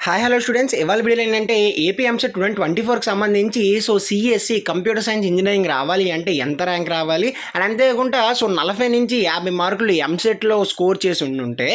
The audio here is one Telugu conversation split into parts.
హాయ్ హలో స్టూడెంట్స్, ఇవాళ వీడియోలో ఏంటంటే ఏపీ ఎంసెట్ 2024కి సంబంధించి సిఎస్సి కంప్యూటర్ సైన్స్ ఇంజనీరింగ్ రావాలి అంటే ఎంత ర్యాంక్ రావాలి అండ్ అంతేకాకుండా 40 నుంచి 50 మార్కులు ఎంసెట్లో స్కోర్ చేసి ఉంటే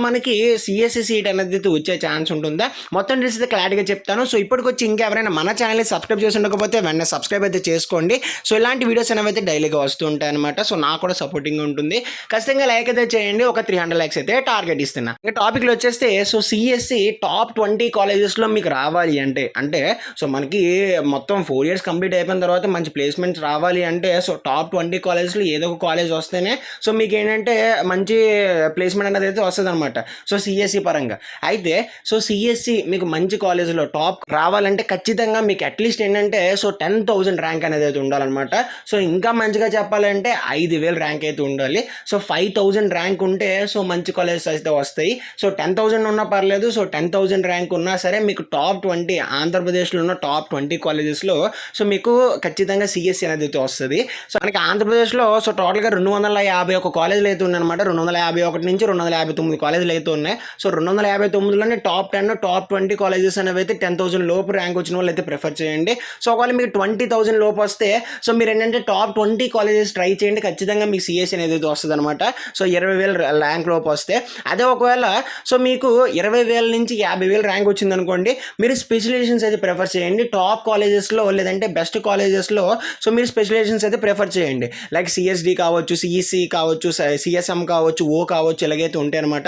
మనకి సిఎస్సి సీట్ అనేది వచ్చే ఛాన్స్ ఉంటుందా మొత్తం తెలిసి క్లారిటీగా చెప్తాను. ఇప్పటికొచ్చి ఇంకెవరైనా మన ఛానల్ని సబ్స్క్రైబ్ చేసి ఉండకపోతే వెంటనే సబ్స్క్రైబ్ అయితే చేసుకోండి. ఇలాంటి వీడియోస్ అనేవి అయితే డైలీగా వస్తూ ఉంటాయి అనమాట. నాకు కూడా సపోర్టింగ్ ఉంటుంది. ఖచ్చితంగా లైక్ అయితే చేయండి. ఒక 300 లైక్స్ అయితే టార్గెట్ ఇస్తున్నా. ఇంకా టాపిక్లో వచ్చేస్తే సిఎస్సి టాప్ 20 కాలేజెస్లో మీకు రావాలి అంటే మనకి మొత్తం 4 years కంప్లీట్ అయిపోయిన తర్వాత మంచి ప్లేస్మెంట్స్ రావాలి అంటే టాప్ 20 కాలేజెస్లో ఏదో ఒక కాలేజ్ వస్తేనే మీకు ఏంటంటే మంచి ప్లేస్మెంట్ అనేది అయితే వస్తుంది అనమాట. సిఎస్సి పరంగా అయితే సిఎస్సి మీకు మంచి కాలేజీలో టాప్ రావాలంటే ఖచ్చితంగా మీకు అట్లీస్ట్ ఏంటంటే 10,000 ర్యాంక్ అనేది అయితే ఉండాలన్నమాట. ఇంకా మంచిగా చెప్పాలంటే 5,000 ర్యాంక్ అయితే ఉండాలి. 5,000 ర్యాంక్ ఉంటే మంచి కాలేజెస్ అయితే వస్తాయి. 10,000 ఉన్నా పర్లేదు. 10,000 ర్యాంక్ ఉన్నా సరే మీకు టాప్ 20 ఆంధ్రప్రదేశ్లో ఉన్న టాప్ 20 కాలేజెస్లో మీకు ఖచ్చితంగా సిఎస్సి అనేది అయితే వస్తుంది. మనకి ఆంధ్రప్రదేశ్లో టోటల్గా 251 కాలేజీలు అయితే ఉన్నాయన్నమాట. 251 నుంచి 259 కాలేజీలు అయితే ఉన్నాయి. 259లోనే టాప్ 10 టాప్ 20 కాలేజెస్ అనేవి అయితే 10,000 లోపు ర్యాంక్ వచ్చిన వాళ్ళు అయితే ప్రిఫర్ చేయండి. ఒకవేళ మీకు 20,000 లోపు వస్తే మీరు ఏంటంటే టాప్ 20 కాలేజెస్ ట్రై చేయండి. ఖచ్చితంగా మీకు సిఎస్సి అనేది అయితే వస్తుంది అనమాట. 20,000 ర్యాంక్ లోపు వస్తే అదే ఒకవేళ మీకు 20,000 నుంచి 50,000 ర్యాంక్ వచ్చిందనుకోండి, మీరు స్పెషలైజేషన్స్ అయితే ప్రిఫర్ చేయండి. టాప్ కాలేజెస్లో లేదంటే బెస్ట్ కాలేజెస్లో మీరు స్పెషలైజేషన్స్ అయితే ప్రిఫర్ చేయండి. లైక్ సిఎస్డి కావచ్చు, సిఈసి కావచ్చు, సిఎస్ఎం కావచ్చు, ఓ కావచ్చు, ఇలాగైతే ఉంటాయి అనమాట.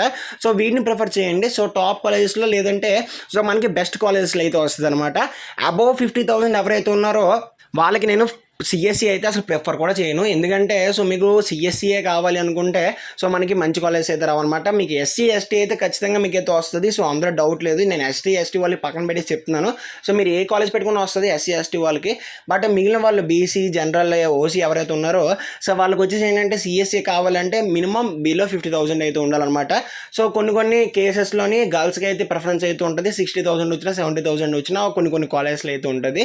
వీటిని ప్రిఫర్ చేయండి. టాప్ కాలేజెస్లో లేదంటే మనకి బెస్ట్ కాలేజెస్లో అయితే వస్తుంది అనమాట. అబోవ్ 50,000 ఎవరైతే ఉన్నారో వాళ్ళకి నేను సిఎస్సి అయితే అసలు ప్రిఫర్ కూడా చేయను. ఎందుకంటే మీకు సిఎస్సియే కావాలి అనుకుంటే మనకి మంచి కాలేజెస్ అయితే రావన్నమాట. మీకు ఎస్సీ ఎస్టీ అయితే ఖచ్చితంగా మీకు అయితే వస్తుంది. అందరూ డౌట్ లేదు. నేను ఎస్టీ ఎస్టీ వాళ్ళకి పక్కన పెట్టి చెప్తున్నాను. మీరు ఏ కాలేజ్ పెట్టుకుని వస్తుంది ఎస్సీ ఎస్టీ వాళ్ళకి. బట్ మిగిలిన వాళ్ళు బీసీ జనరల్ ఓసీ ఎవరైతే ఉన్నారో వాళ్ళకి వచ్చేసి ఏంటంటే సిఎస్సి కావాలంటే మినిమం బిలో 50,000 అయితే ఉండాలన్నమాట. కొన్ని కేసెస్లోని గర్ల్స్కి అయితే ప్రిఫరెన్స్ అయితే ఉంటుంది. 60,000 వచ్చినా 70,000 వచ్చినా కొన్ని కాలేజెస్లో అయితే ఉంటుంది.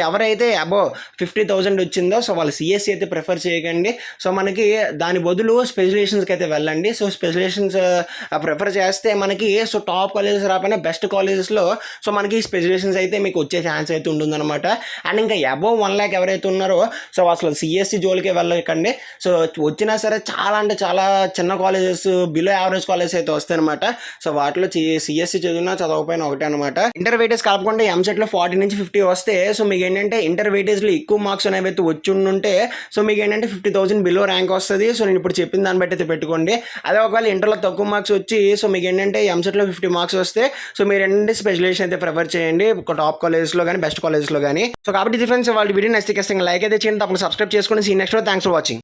ఎవరైతే అబోవ్ 50,000 వచ్చిందో వాళ్ళు సిఎస్సి అయితే ప్రిఫర్ చేయకండి. మనకి దాని బదులు స్పెషలైజేషన్స్కి అయితే వెళ్ళండి. స్పెషలైజేషన్స్ ప్రిఫర్ చేస్తే మనకి టాప్ కాలేజెస్ రాకపోయినా బెస్ట్ కాలేజెస్లో మనకి స్పెషలైజేషన్స్ అయితే మీకు వచ్చే ఛాన్స్ అయితే ఉంటుందన్నమాట. అండ్ ఇంకా అబోవ్ 1 lakh ఎవరైతే ఉన్నారో అసలు సిఎస్సి జోలికే వెళ్ళకండి. వచ్చినా సరే చాలా అంటే చాలా చిన్న కాలేజెస్, బిలో యావరేజ్ కాలేజెస్ అయితే వస్తాయి అనమాట. వాటిలో సిఎస్సి చదివినా చదవకపోయినా ఒకటే అనమాట. ఇంటర్ వెయిటేజ్ కాకుండా ఎంసెట్లో 40 నుంచి 50 వస్తే మీకు ఏంటంటే ఇంటర్ వెయిటేజ్లో ఎక్కువ మార్క్స్ అనేవి అయితే వచ్చి ఉంటే మీకు ఏంటంటే 50,000 బిలో ర్యాంక్ వస్తుంది. నేను ఇప్పుడు చెప్పిన దాన్ని బట్టి అయితే పెట్టుకోండి. అదే ఒకవేళ ఇంటర్లో తక్కువ మార్క్స్ వచ్చి మీకు ఏంటంటే ఎంసెట్లో 50 మార్క్స్ వస్తే మీరు ఏంటంటే స్పెషలైజేషన్ అయితే ప్రిఫర్ చేయండి టాప్ కాలేజెస్లో కానీ బెస్ట్ కాలేజెస్లో కానీ. కాబట్టి డిఫరెన్స్ వాళ్ళ వీడియో నచ్చితే లైక్ అయితే చేయండి. తప్పకుండా సబ్స్క్రైబ్ చేసుకోండి. See next. Thanks for watching.